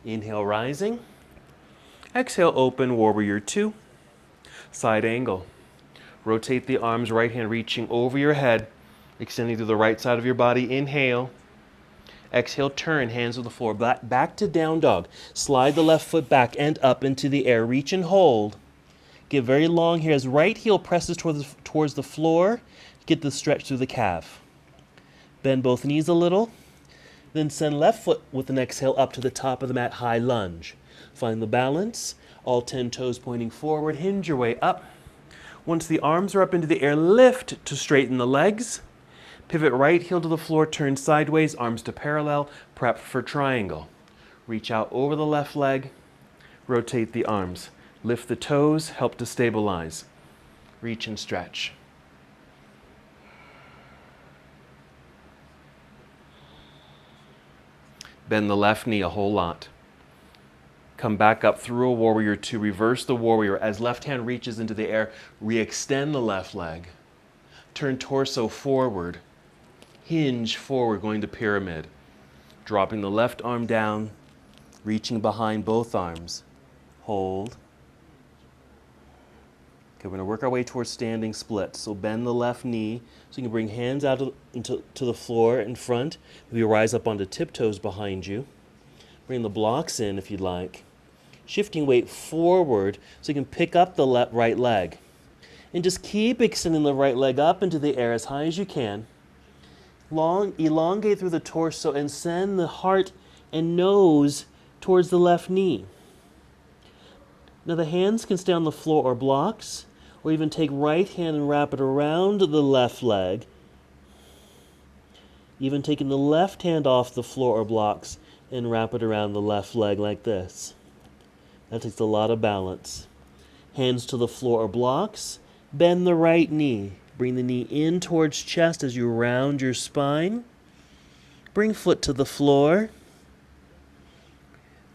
B: Inhale, rising. Exhale, open, warrior two. Side angle. Rotate the arms, right hand reaching over your head, extending to the right side of your body. Inhale. Exhale, turn, hands to the floor. Back to down dog. Slide the left foot back and up into the air. Reach and hold. Get very long here as right heel presses towards the floor. Get the stretch through the calf. Bend both knees a little. Then send left foot with an exhale up to the top of the mat, high lunge. Find the balance. All 10 toes pointing forward. Hinge your way up. Once the arms are up into the air, lift to straighten the legs. Pivot right heel to the floor, turn sideways, arms to parallel, prep for triangle. Reach out over the left leg, rotate the arms. Lift the toes, help to stabilize. Reach and stretch. Bend the left knee a whole lot. Come back up through a warrior two. Reverse the warrior. As left hand reaches into the air, re-extend the left leg. Turn torso forward. Hinge forward, going to pyramid. Dropping the left arm down, reaching behind both arms. Hold. Okay, we're going to work our way towards standing split. So bend the left knee so you can bring hands out to the floor in front. Maybe rise up onto tiptoes behind you. Bring the blocks in if you'd like. Shifting weight forward so you can pick up the right leg. And just keep extending the right leg up into the air as high as you can. Elongate through the torso and send the heart and nose towards the left knee. Now the hands can stay on the floor or blocks, or even take right hand and wrap it around the left leg. Even taking the left hand off the floor or blocks and wrap it around the left leg like this. That takes a lot of balance. Hands to the floor or blocks. Bend the right knee. Bring the knee in towards chest as you round your spine. Bring foot to the floor.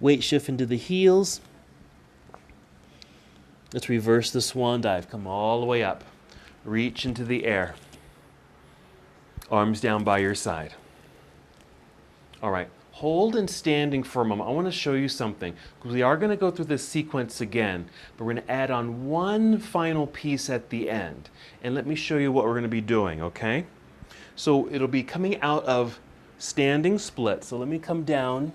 B: Weight shift into the heels. Let's reverse the swan dive. Come all the way up. Reach into the air. Arms down by your side. All right. Hold and standing for a moment. I want to show you something, because we are going to go through this sequence again, but we're going to add on one final piece at the end. And let me show you what we're going to be doing, okay? So it'll be coming out of standing splits. So let me come down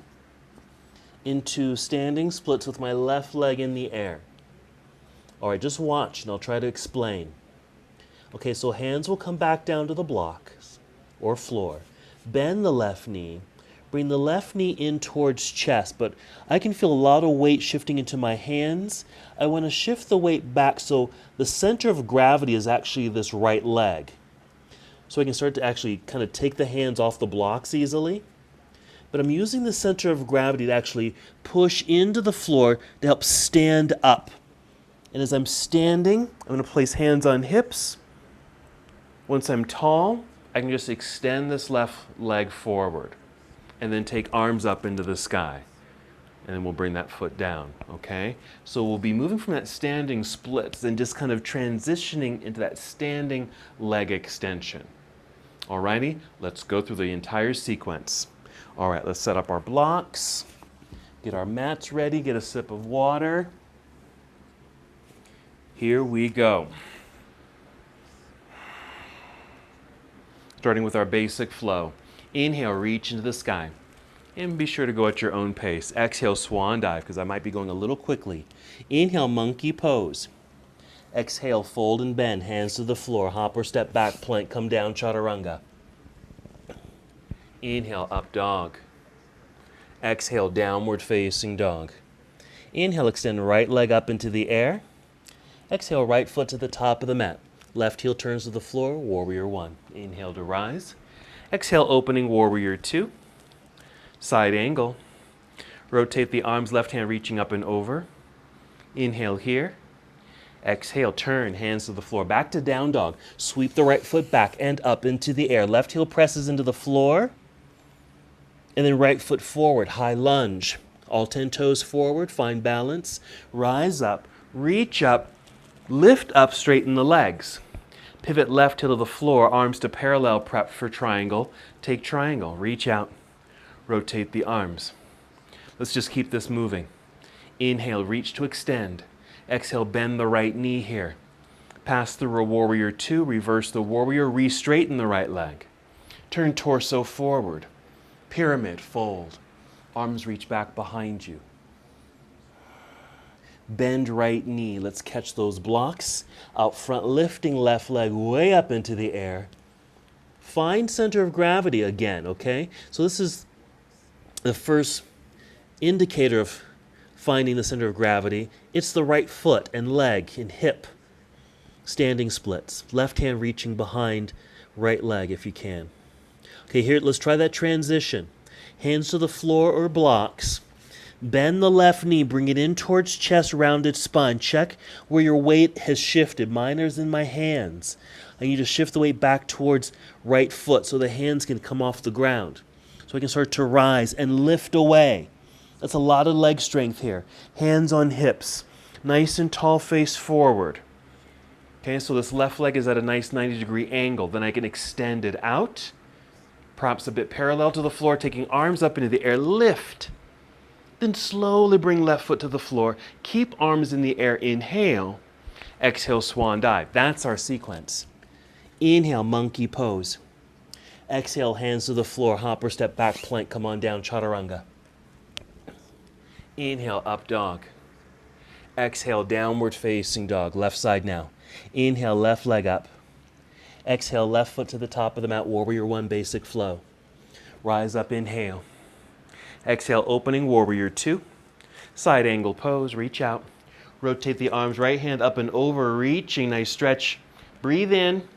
B: into standing splits with my left leg in the air. All right, just watch and I'll try to explain. Okay, so hands will come back down to the blocks or floor. Bend the left knee. Bring the left knee in towards chest, but I can feel a lot of weight shifting into my hands. I want to shift the weight back so the center of gravity is actually this right leg. So I can start to actually kind of take the hands off the blocks easily. But I'm using the center of gravity to actually push into the floor to help stand up. And as I'm standing, I'm going to place hands on hips. Once I'm tall, I can just extend this left leg forward. And then take arms up into the sky. And then we'll bring that foot down, okay? So we'll be moving from that standing splits and just kind of transitioning into that standing leg extension. Alrighty, let's go through the entire sequence. All right, let's set up our blocks. Get our mats ready, get a sip of water. Here we go. Starting with our basic flow. Inhale, reach into the sky. And be sure to go at your own pace. Exhale, swan dive, because I might be going a little quickly. Inhale, monkey pose. Exhale, fold and bend, hands to the floor. Hop or step back, plank, come down, chaturanga. Inhale, up dog. Exhale, downward facing dog. Inhale, extend right leg up into the air. Exhale, right foot to the top of the mat. Left heel turns to the floor, warrior one. Inhale to rise. Exhale, opening warrior two. Side angle. Rotate the arms, left hand reaching up and over. Inhale here. Exhale, turn, hands to the floor. Back to down dog. Sweep the right foot back and up into the air. Left heel presses into the floor. And then right foot forward, high lunge. All 10 toes forward, find balance. Rise up, reach up, lift up, straighten the legs. Pivot left heel to the floor, arms to parallel, prep for triangle. Take triangle, reach out, rotate the arms. Let's just keep this moving. Inhale, reach to extend. Exhale, bend the right knee here. Pass through a warrior two, reverse the warrior, re-straighten the right leg. Turn torso forward. Pyramid, fold. Arms reach back behind you. Bend right knee. Let's catch those blocks. Out front, lifting left leg way up into the air. Find center of gravity again, okay? So this is the first indicator of finding the center of gravity. It's the right foot and leg and hip. Standing splits. Left hand reaching behind right leg if you can. Okay, here, let's try that transition. Hands to the floor or blocks. Bend the left knee, bring it in towards chest, rounded spine. Check where your weight has shifted. Mine is in my hands. I need to shift the weight back towards right foot so the hands can come off the ground. So I can start to rise and lift away. That's a lot of leg strength here. Hands on hips. Nice and tall, face forward. Okay, so this left leg is at a nice 90-degree angle. Then I can extend it out. Props a bit parallel to the floor, taking arms up into the air. Lift. Then slowly bring left foot to the floor. Keep arms in the air. Inhale. Exhale, swan dive. That's our sequence. Inhale, monkey pose. Exhale, hands to the floor. Hopper step back, plank. Come on down, chaturanga. Inhale, up dog. Exhale, downward facing dog. Left side now. Inhale, left leg up. Exhale, left foot to the top of the mat, warrior one, basic flow. Rise up, inhale. Exhale, opening warrior two. Side angle pose, reach out. Rotate the arms, right hand up and over, reaching, nice stretch. Breathe in.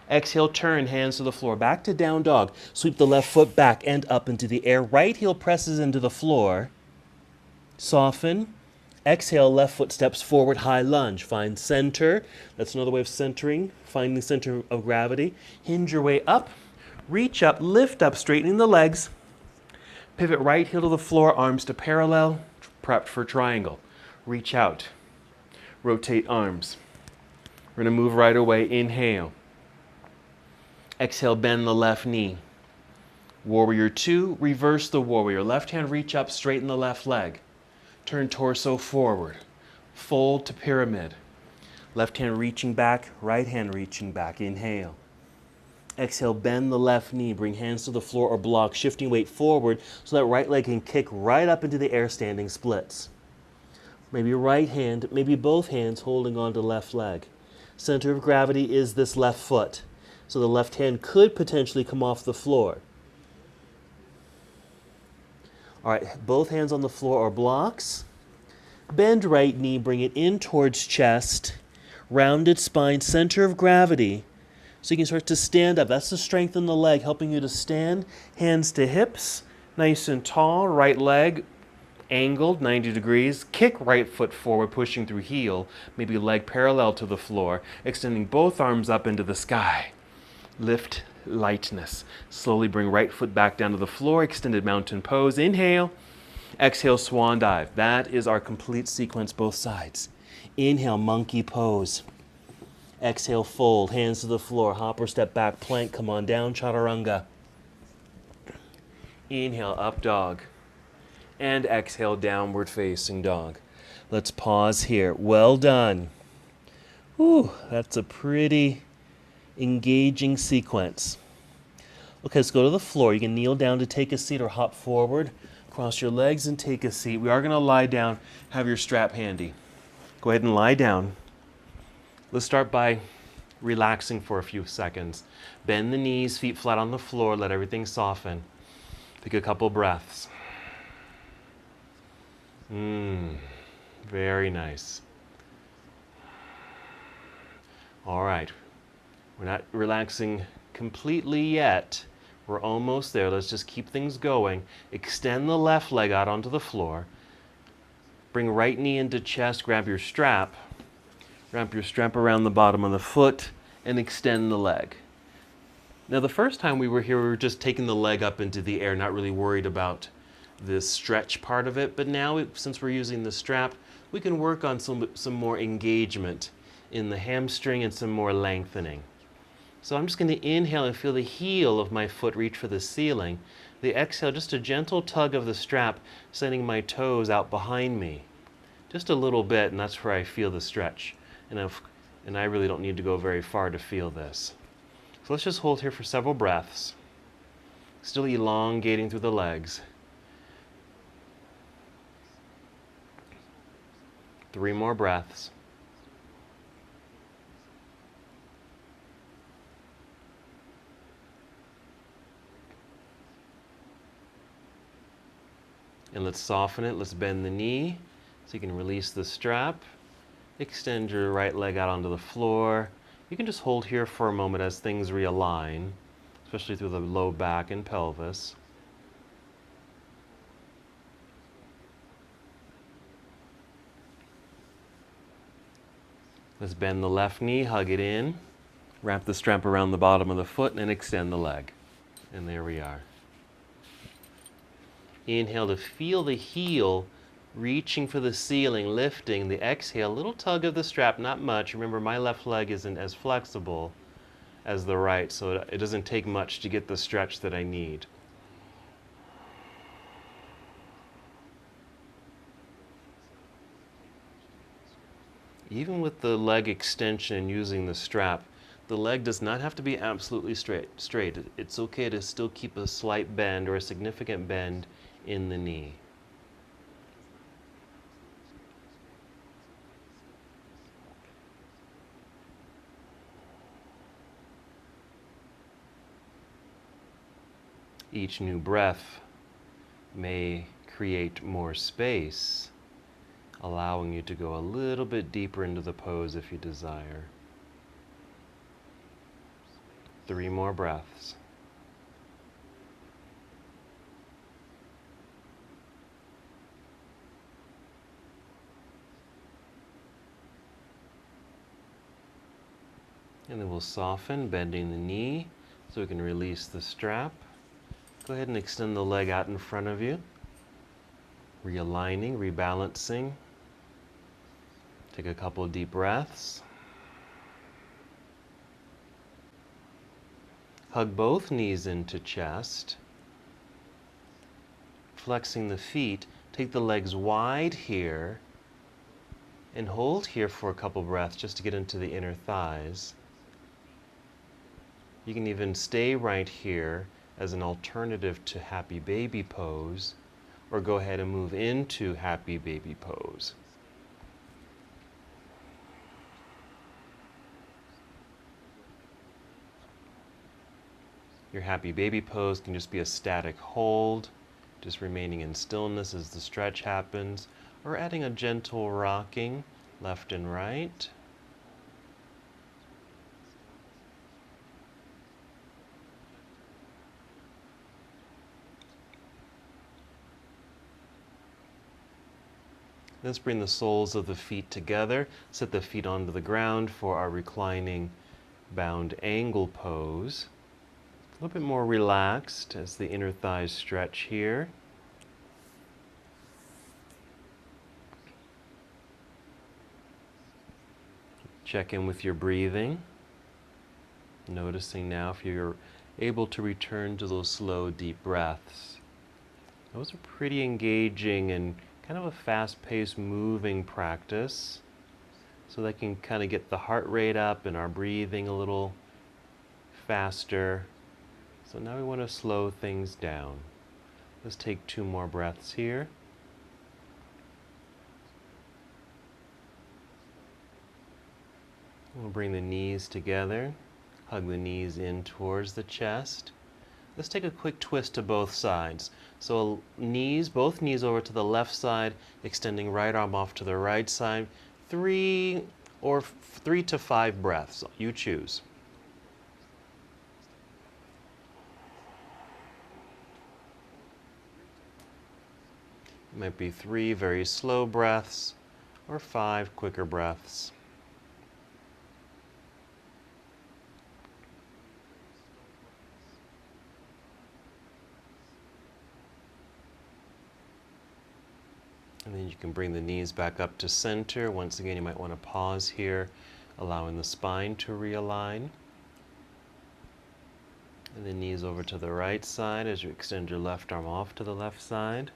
B: Exhale, turn, hands to the floor. Back to down dog. Sweep the left foot back and up into the air. Right heel presses into the floor. Soften. Exhale, left foot steps forward, high lunge. Find center. That's another way of centering, finding the center of gravity. Hinge your way up, reach up, lift up, straightening the legs. Pivot right heel to the floor, arms to parallel, prepped for triangle. Reach out, rotate arms. We're going to move right away. Inhale. Exhale, bend the left knee. Warrior two, reverse the warrior. Left hand reach up, straighten the left leg. Turn torso forward. Fold to pyramid. Left hand reaching back, right hand reaching back. Inhale. Exhale, bend the left knee. Bring hands to the floor or block, shifting weight forward so that right leg can kick right up into the air, standing splits. Maybe right hand, maybe both hands holding on to left leg. Center of gravity is this left foot. So the left hand could potentially come off the floor. All right, both hands on the floor or blocks. Bend right knee, bring it in towards chest. Rounded spine, center of gravity. So you can start to stand up. That's the strength in the leg, helping you to stand. Hands to hips, nice and tall. Right leg angled 90 degrees. Kick right foot forward, pushing through heel. Maybe leg parallel to the floor. Extending both arms up into the sky. Lift. Lightness. Slowly bring right foot back down to the floor, extended mountain pose. Inhale. Exhale, swan dive. That is our complete sequence, both sides. Inhale, monkey pose. Exhale, fold, hands to the floor, hopper step back, plank, come on down, chaturanga. Inhale, up dog. And exhale, downward facing dog. Let's pause here. Well done. Whew, that's a pretty engaging sequence. Okay, let's go to the floor. You can kneel down to take a seat or hop forward. Cross your legs and take a seat. We are going to lie down. Have your strap handy. Go ahead and lie down. Let's start by relaxing for a few seconds. Bend the knees, feet flat on the floor. Let everything soften. Take a couple breaths. Very nice. All right. We're not relaxing completely yet. We're almost there. Let's just keep things going. Extend the left leg out onto the floor. Bring right knee into chest. Grab your strap. Wrap your strap around the bottom of the foot and extend the leg. Now the first time we were here, we were just taking the leg up into the air, not really worried about the stretch part of it. But now, since we're using the strap, we can work on some more engagement in the hamstring and some more lengthening. So I'm just going to inhale and feel the heel of my foot reach for the ceiling. The exhale, just a gentle tug of the strap, sending my toes out behind me. Just a little bit, and that's where I feel the stretch. And I really don't need to go very far to feel this. So let's just hold here for several breaths. Still elongating through the legs. 3 more breaths. And let's soften it. Let's bend the knee so you can release the strap. Extend your right leg out onto the floor. You can just hold here for a moment as things realign, especially through the low back and pelvis. Let's bend the left knee, hug it in, wrap the strap around the bottom of the foot, and extend the leg. And there we are. Inhale to feel the heel reaching for the ceiling, lifting. The exhale, a little tug of the strap, not much. Remember, my left leg isn't as flexible as the right, so it doesn't take much to get the stretch that I need. Even with the leg extension using the strap, the leg does not have to be absolutely straight. It's okay to still keep a slight bend or a significant bend in the knee. Each new breath may create more space, allowing you to go a little bit deeper into the pose if you desire. 3 more breaths. And then we'll soften, bending the knee so we can release the strap. Go ahead and extend the leg out in front of you. Realigning, rebalancing. Take a couple of deep breaths. Hug both knees into chest. Flexing the feet. Take the legs wide here. And hold here for a couple breaths just to get into the inner thighs. You can even stay right here as an alternative to happy baby pose, or go ahead and move into happy baby pose. Your happy baby pose can just be a static hold, just remaining in stillness as the stretch happens, or adding a gentle rocking left and right. Let's bring the soles of the feet together. Set the feet onto the ground for our reclining bound angle pose. A little bit more relaxed as the inner thighs stretch here. Check in with your breathing. Noticing now if you're able to return to those slow, deep breaths. Those are pretty engaging and kind of a fast-paced moving practice, so that can kind of get the heart rate up and our breathing a little faster. So now we want to slow things down. Let's take 2 more breaths here. We'll bring the knees together, hug the knees in towards the chest. Let's take a quick twist to both sides. So both knees over to the left side, extending right arm off to the right side. 3 to 5 breaths, you choose. It might be 3 very slow breaths or 5 quicker breaths. And then you can bring the knees back up to center. Once again, you might want to pause here, allowing the spine to realign. And the knees over to the right side as you extend your left arm off to the left side.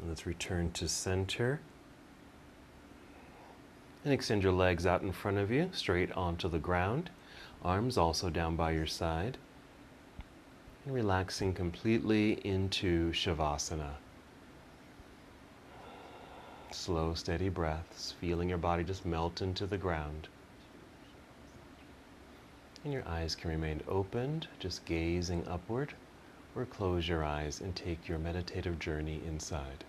B: Let's return to center. And extend your legs out in front of you, straight onto the ground. Arms also down by your side. And relaxing completely into Savasana. Slow, steady breaths, feeling your body just melt into the ground. And your eyes can remain opened, just gazing upward, or close your eyes and take your meditative journey inside.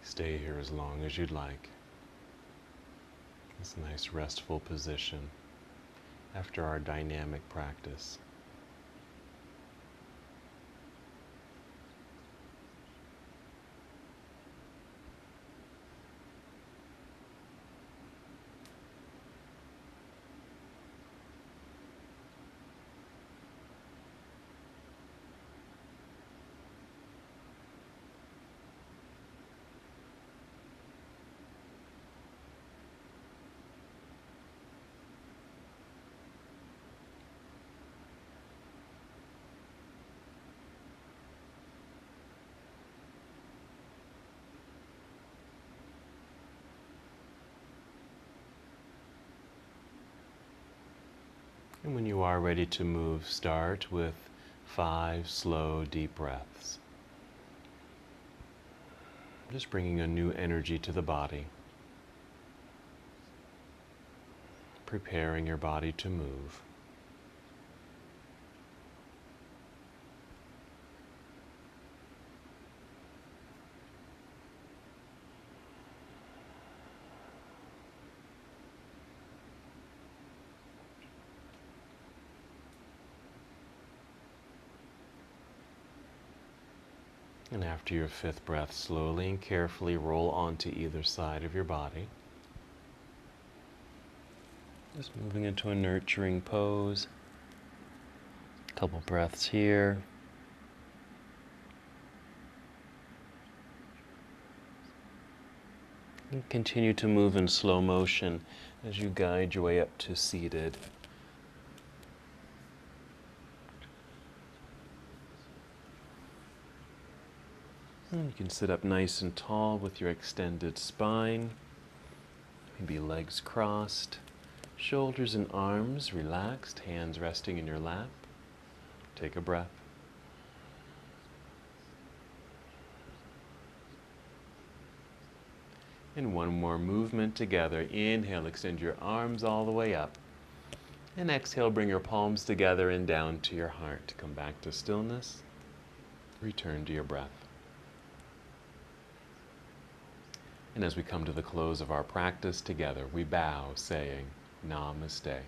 B: Stay here as long as you'd like. It's a nice restful position after our dynamic practice. And when you are ready to move, start with 5 slow, deep breaths. Just bringing a new energy to the body. Preparing your body to move. And after your 5th breath, slowly and carefully roll onto either side of your body. Just moving into a nurturing pose. A couple breaths here. And continue to move in slow motion as you guide your way up to seated. And you can sit up nice and tall with your extended spine, maybe legs crossed, shoulders and arms relaxed, hands resting in your lap. Take a breath. And one more movement together. Inhale, extend your arms all the way up. And exhale, bring your palms together and down to your heart. Come back to stillness. Return to your breath. And as we come to the close of our practice together, we bow, saying, Namaste.